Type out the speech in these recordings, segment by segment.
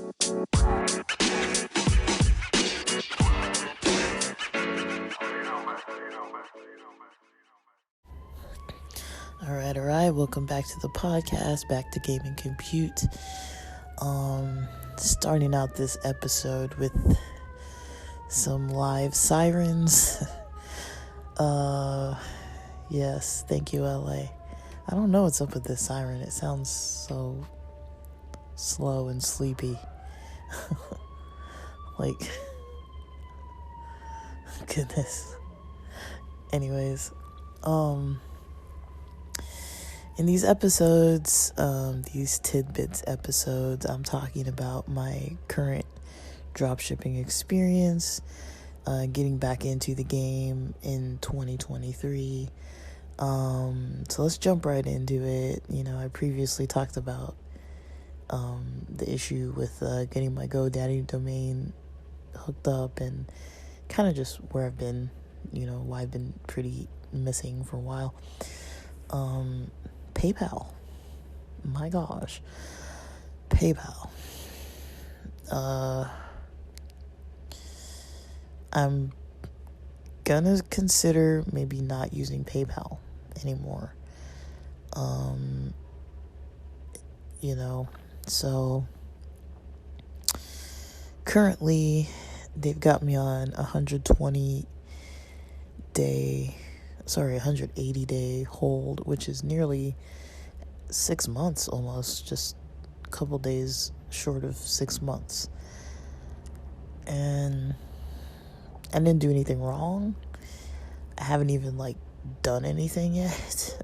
All right. Welcome back to the podcast, back to Gaming Compute. Starting out this episode with some live sirens. Yes, thank you, LA. I don't know what's up with this siren. It sounds so slow and sleepy. Like, goodness. Anyways, in these episodes, these tidbits episodes, I'm talking about my current dropshipping experience, getting back into the game in 2023. So let's jump right into it. I previously talked about the issue with getting my GoDaddy domain hooked up and kind of just where I've been, why I've been pretty missing for a while. PayPal. My gosh. PayPal. I'm gonna consider maybe not using PayPal anymore. So currently they've got me on 180 day hold, which is nearly 6 months almost, just a couple days short of 6 months. And I didn't do anything wrong. I haven't even done anything yet.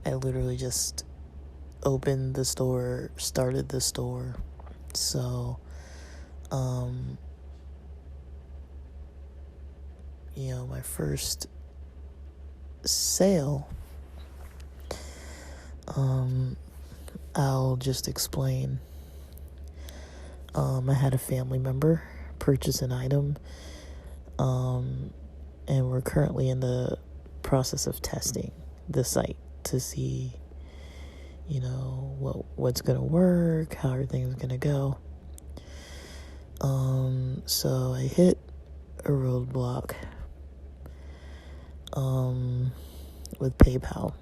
I literally just opened the store, started the store. So my first sale, I'll just explain. I had a family member purchase an item, and we're currently in the process of testing the site to see, what's gonna work, how everything's gonna go. So I hit a roadblock with PayPal.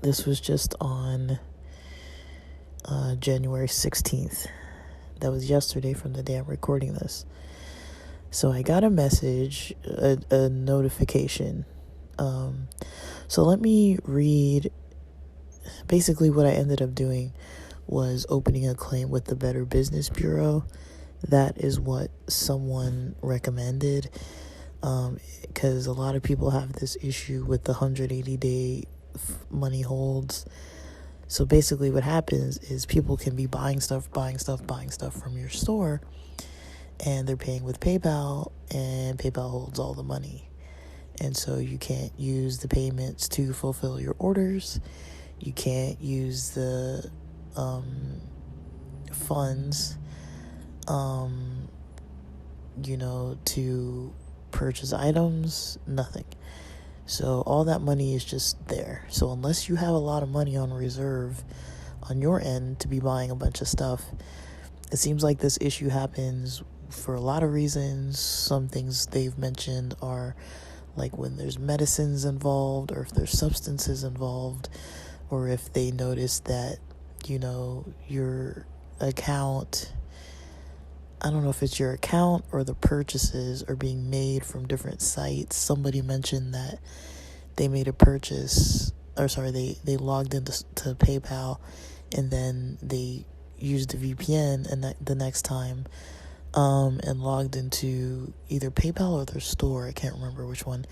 This was just on January 16th. That was yesterday from the day I'm recording this. So I got a message, a notification. So let me read. Basically what I ended up doing was opening a claim with the Better Business Bureau. That is what someone recommended. Because a lot of people have this issue with the 180-day money holds. So basically what happens is people can be buying stuff from your store, and they're paying with PayPal, and PayPal holds all the money. And so you can't use the payments to fulfill your orders. You can't use the funds, to purchase items, nothing. So all that money is just there. So unless you have a lot of money on reserve on your end to be buying a bunch of stuff, it seems like this issue happens for a lot of reasons. Some things they've mentioned are like when there's medicines involved, or if there's substances involved, or if they notice that, your account, I don't know if it's your account or the purchases are being made from different sites. Somebody mentioned that they made a purchase, they logged into PayPal, and then they used the VPN and the next time, and logged into either PayPal or their store. I can't remember which one.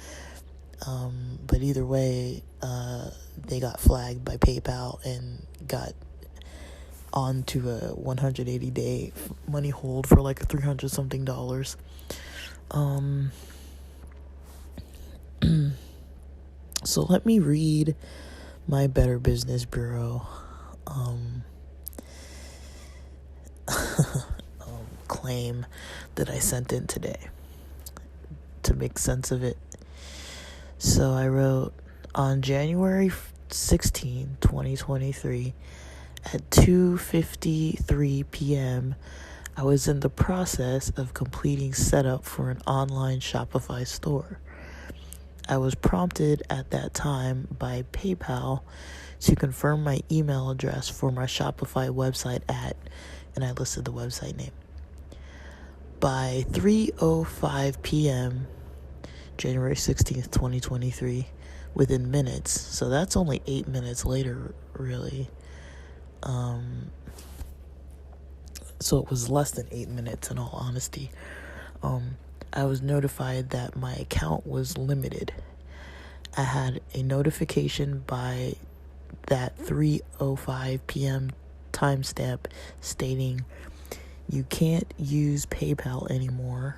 But either way, they got flagged by PayPal and got onto a 180-day money hold for like $300 something. So let me read my Better Business Bureau claim that I sent in today to make sense of it. So I wrote, on January 16, 2023, At 2:53 p.m., I was in the process of completing setup for an online Shopify store. I was prompted at that time by PayPal to confirm my email address for my Shopify website and I listed the website name. By 3:05 p.m., January 16th, 2023, within minutes, so that's only 8 minutes later, really. So it was less than 8 minutes in all honesty. I was notified that my account was limited. I had a notification by that 3:05 p.m. timestamp stating you can't use PayPal anymore.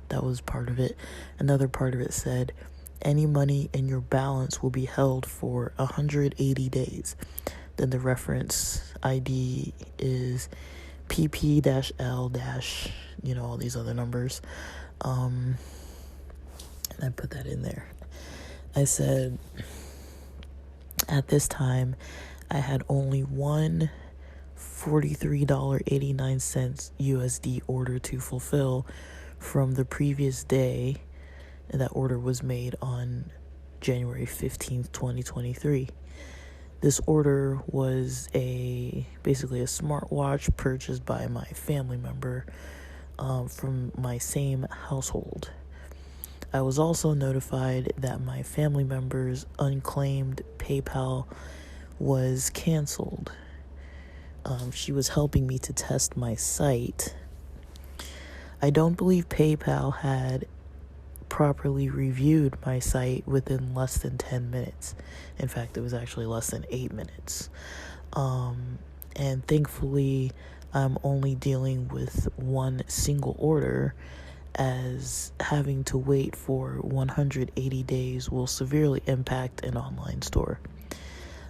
That was part of it. Another part of it said any money in your balance will be held for 180 days. Then the reference ID is PP-L-, all these other numbers. And I put that in there. I said, at this time, I had only one $43.89 USD order to fulfill from the previous day. And that order was made on January 15th, 2023. This order was basically a smartwatch purchased by my family member from my same household. I was also notified that my family member's unclaimed PayPal was canceled. She was helping me to test my site. I don't believe PayPal had properly reviewed my site within less than 10 minutes. In fact, it was actually less than 8 minutes. And thankfully, I'm only dealing with one single order, as having to wait for 180 days will severely impact an online store.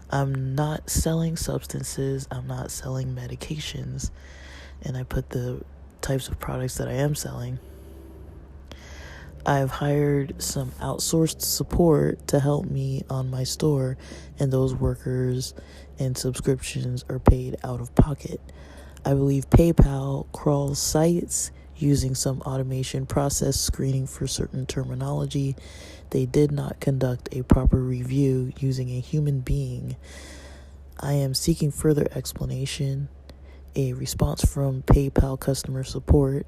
I'm not selling substances, I'm not selling medications, and I put the types of products that I am selling. I've hired some outsourced support to help me on my store, and those workers and subscriptions are paid out of pocket. I believe PayPal crawls sites using some automation process screening for certain terminology. They did not conduct a proper review using a human being. I am seeking further explanation, a response from PayPal customer support,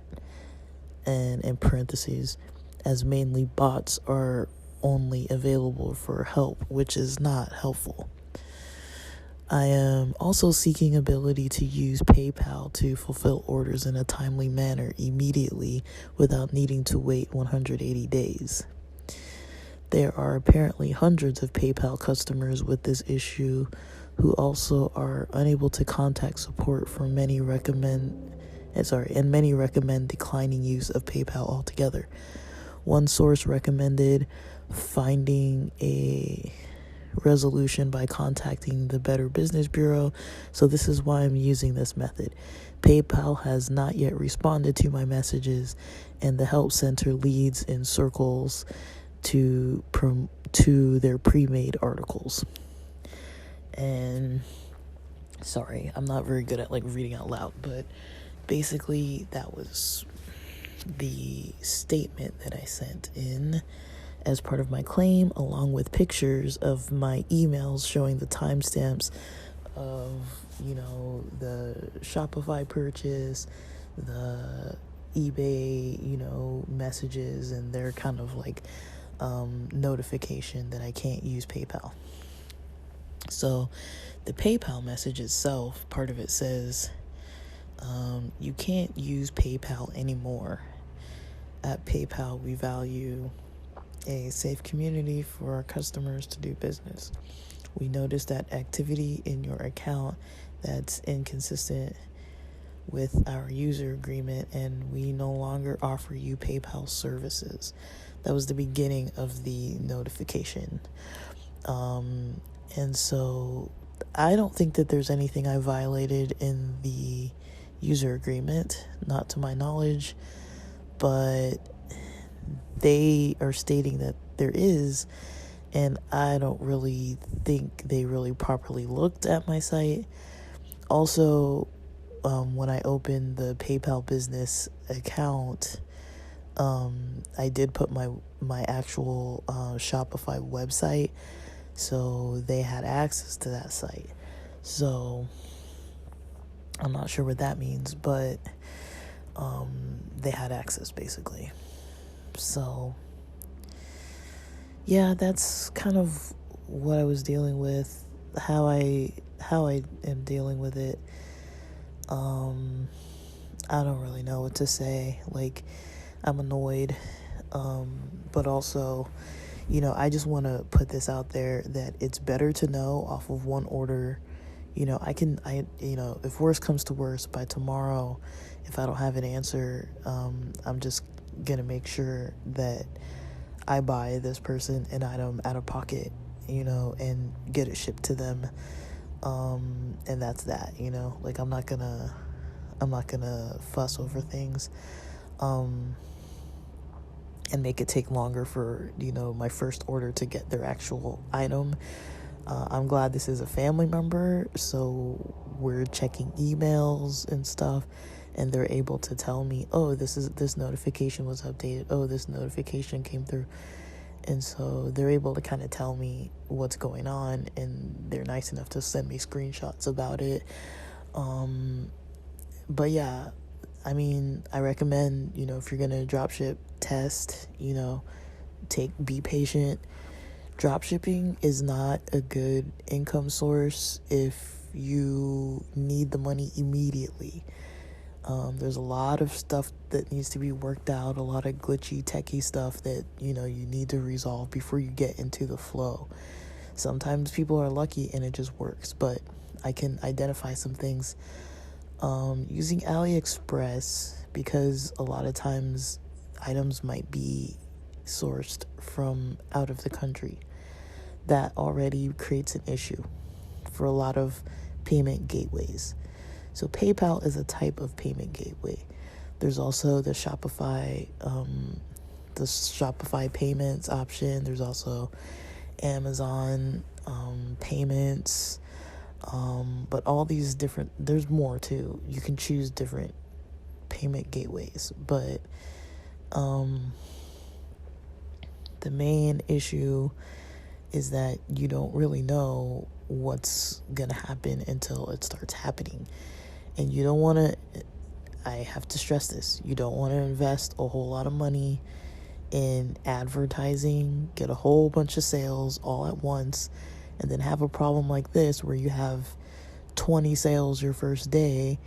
and in parentheses, as mainly bots are only available for help, which is not helpful. I am also seeking ability to use PayPal to fulfill orders in a timely manner immediately without needing to wait 180 days. There are apparently hundreds of PayPal customers with this issue who also are unable to contact support and many recommend declining use of PayPal altogether. One source recommended finding a resolution by contacting the Better Business Bureau, so this is why I'm using this method. PayPal has not yet responded to my messages, and the help center leads in circles to their pre-made articles. And sorry, I'm not very good at reading out loud, but basically that was the statement that I sent in as part of my claim, along with pictures of my emails showing the timestamps of, the Shopify purchase, the eBay, messages, and their kind of notification that I can't use PayPal. So the PayPal message itself, part of it says, you can't use PayPal anymore. At PayPal, we value a safe community for our customers to do business. We noticed that activity in your account that's inconsistent with our user agreement, and we no longer offer you PayPal services. That was the beginning of the notification. And so I don't think that there's anything I violated in the user agreement, not to my knowledge, but they are stating that there is, and I don't really think they really properly looked at my site. Also, when I opened the PayPal business account, I did put my actual Shopify website, so they had access to that site. So I'm not sure what that means, but they had access basically. So yeah, that's kind of what I was dealing with, how I am dealing with it. I don't really know what to say. Like, I'm annoyed, but also, I just want to put this out there that it's better to know off of one order. If worse comes to worse, by tomorrow, if I don't have an answer, I'm just gonna make sure that I buy this person an item out of pocket, and get it shipped to them. And that's that, like I'm not gonna fuss over things, and make it take longer for, my first order to get their actual item. I'm glad this is a family member, so we're checking emails and stuff, and they're able to tell me, oh, this notification was updated, oh, this notification came through. And so they're able to kind of tell me what's going on, and they're nice enough to send me screenshots about it. But yeah, I mean, I recommend, if you're gonna dropship, test, be patient. Dropshipping is not a good income source if you need the money immediately. There's a lot of stuff that needs to be worked out, a lot of glitchy, techie stuff that, you need to resolve before you get into the flow. Sometimes people are lucky and it just works, but I can identify some things using AliExpress, because a lot of times items might be sourced from out of the country. That already creates an issue for a lot of payment gateways. So PayPal is a type of payment gateway. There's also the Shopify payments option. There's also Amazon payments. But all these different, there's more too. You can choose different payment gateways. But the main issue is that you don't really know what's gonna happen until it starts happening. And you don't want to, I have to stress this, you don't want to invest a whole lot of money in advertising, get a whole bunch of sales all at once, and then have a problem like this where you have 20 sales your first day,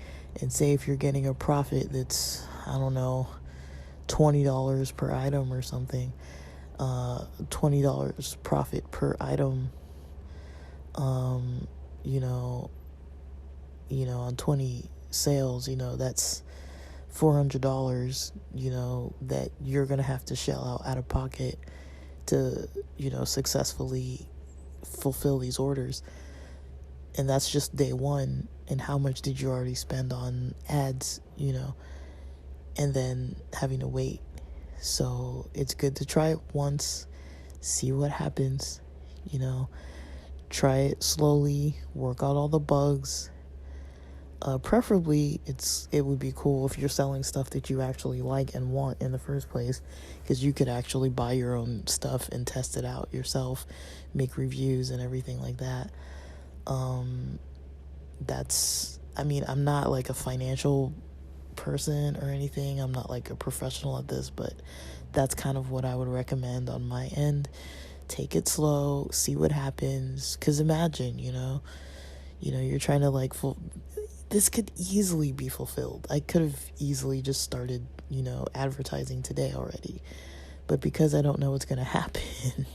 and say if you're getting a profit that's, I don't know, $20 per item or something, $20 profit per item, on 20 sales, that's $400, that you're gonna have to shell out of pocket to, successfully fulfill these orders. And that's just day one. And how much did you already spend on ads, and then having to wait. So it's good to try it once, see what happens, try it slowly, work out all the bugs. Preferably, it would be cool if you're selling stuff that you actually like and want in the first place, because you could actually buy your own stuff and test it out yourself, make reviews and everything like that. I'm not like a financial person or anything. I'm not like a professional at this, but that's kind of what I would recommend on my end. Take it slow, see what happens, because imagine, you're trying to this could easily be fulfilled. I could have easily just started, advertising today already. But because I don't know what's going to happen,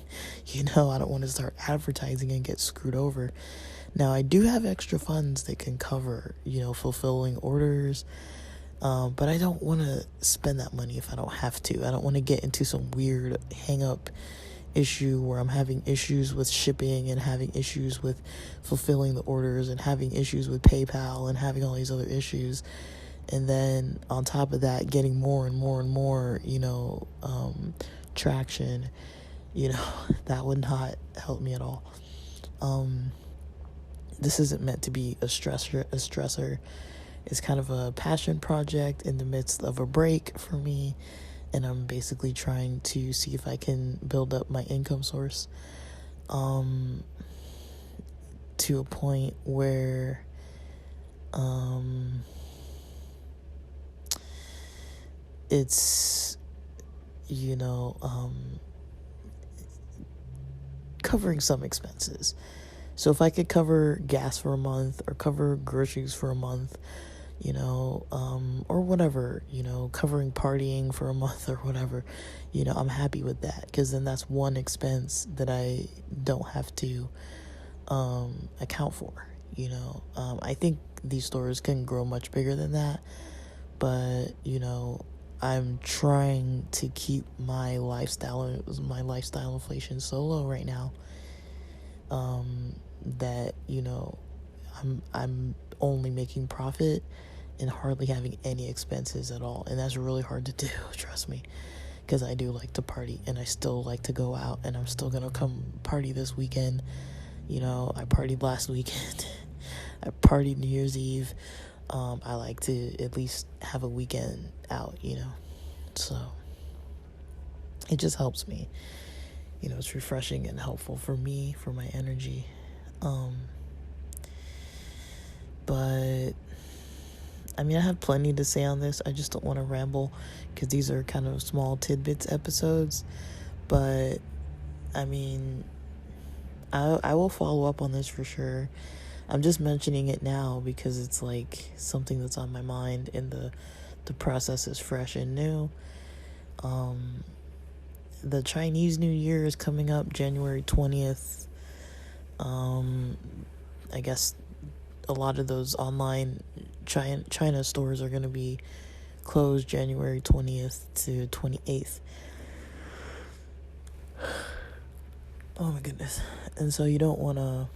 I don't want to start advertising and get screwed over. Now, I do have extra funds that can cover, fulfilling orders. But I don't want to spend that money if I don't have to. I don't want to get into some weird hang-up issue where I'm having issues with shipping and having issues with fulfilling the orders and having issues with PayPal and having all these other issues. And then on top of that, getting more and more and more, traction, that would not help me at all. this isn't meant to be a stressor. It's kind of a passion project in the midst of a break for me, and I'm basically trying to see if I can build up my income source to a point where it's, covering some expenses. So if I could cover gas for a month or cover groceries for a month, or whatever, covering partying for a month or whatever, I'm happy with that, because then that's one expense that I don't have to account for. I think these stores can grow much bigger than that, but I'm trying to keep my lifestyle inflation so low right now that I'm only making profit and hardly having any expenses at all, and that's really hard to do, trust me, because I do like to party, and I still like to go out, and I'm still gonna come party this weekend. I partied last weekend. I partied New Year's Eve. I like to at least have a weekend out, so it just helps me. It's refreshing and helpful for me, for my energy. But I have plenty to say on this. I just don't want to ramble, because these are kind of small tidbits episodes. But I will follow up on this for sure. I'm just mentioning it now because it's like something that's on my mind, and the process is fresh and new. The Chinese New Year is coming up January 20th. I guess a lot of those online China stores are going to be closed January 20th to 28th. Oh my goodness. And so you don't want to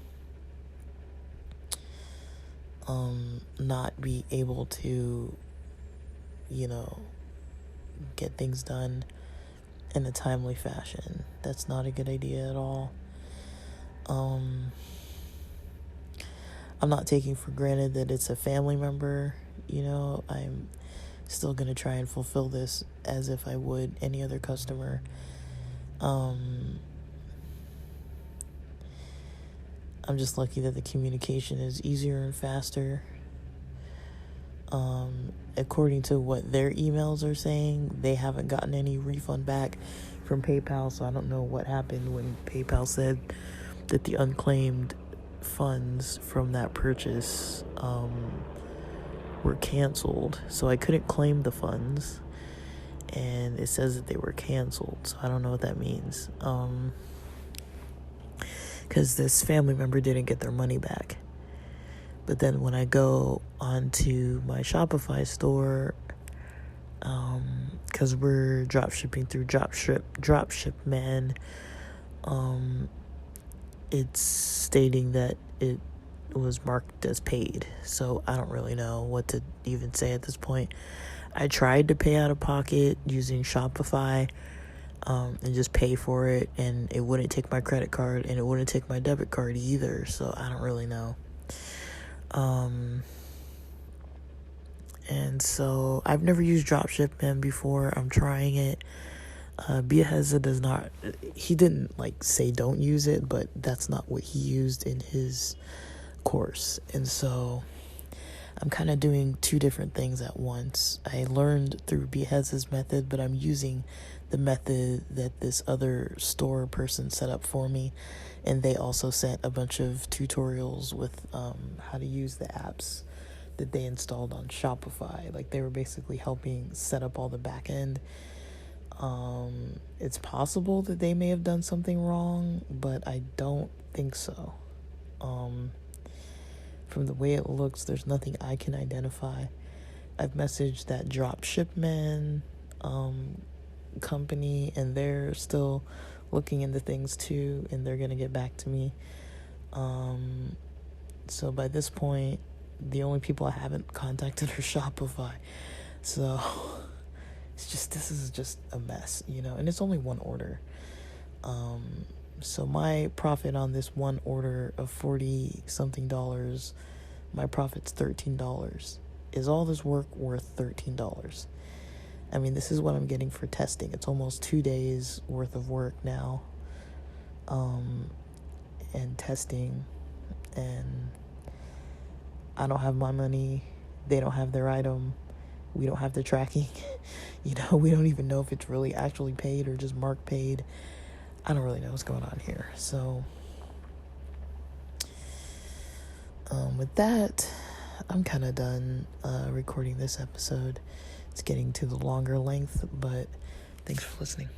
not be able to, get things done in a timely fashion. That's not a good idea at all. I'm not taking for granted that it's a family member. I'm still going to try and fulfill this as if I would any other customer. I'm just lucky that the communication is easier and faster. According to what their emails are saying, they haven't gotten any refund back from PayPal, so I don't know what happened when PayPal said that the unclaimed funds from that purchase were canceled. So I couldn't claim the funds, and it says that they were canceled, so I don't know what that means. Because this family member didn't get their money back. But then when I go onto my Shopify store, because we're dropshipping through Dropshipman, it's stating that it was marked as paid. So I don't really know what to even say at this point. I tried to pay out of pocket using Shopify, and just pay for it, and it wouldn't take my credit card, and it wouldn't take my debit card either, so I don't really know. And so I've never used Dropshipping before. I'm trying it. Biaheza he didn't say don't use it, but that's not what he used in his course. And so I'm kind of doing two different things at once. I learned through Biaheza's method, but I'm using the method that this other store person set up for me, and they also sent a bunch of tutorials with how to use the apps that they installed on Shopify. They were basically helping set up all the back end. It's possible that they may have done something wrong, but I don't think so. From the way it looks, there's nothing I can identify. I've messaged that Dropshipman company, and they're still looking into things too, and they're gonna get back to me. So by this point, the only people I haven't contacted are Shopify. So this is just a mess, and it's only one order. So my profit on this one order of 40 something dollars, my profit's $13. Is all this work worth $13? I mean, this is what I'm getting for testing. It's almost 2 days worth of work now, and testing, and I don't have my money. They don't have their item. We don't have the tracking. We don't even know if it's really actually paid or just mark paid. I don't really know what's going on here. So, with that, I'm kind of done recording this episode. It's getting to the longer length, but thanks for listening.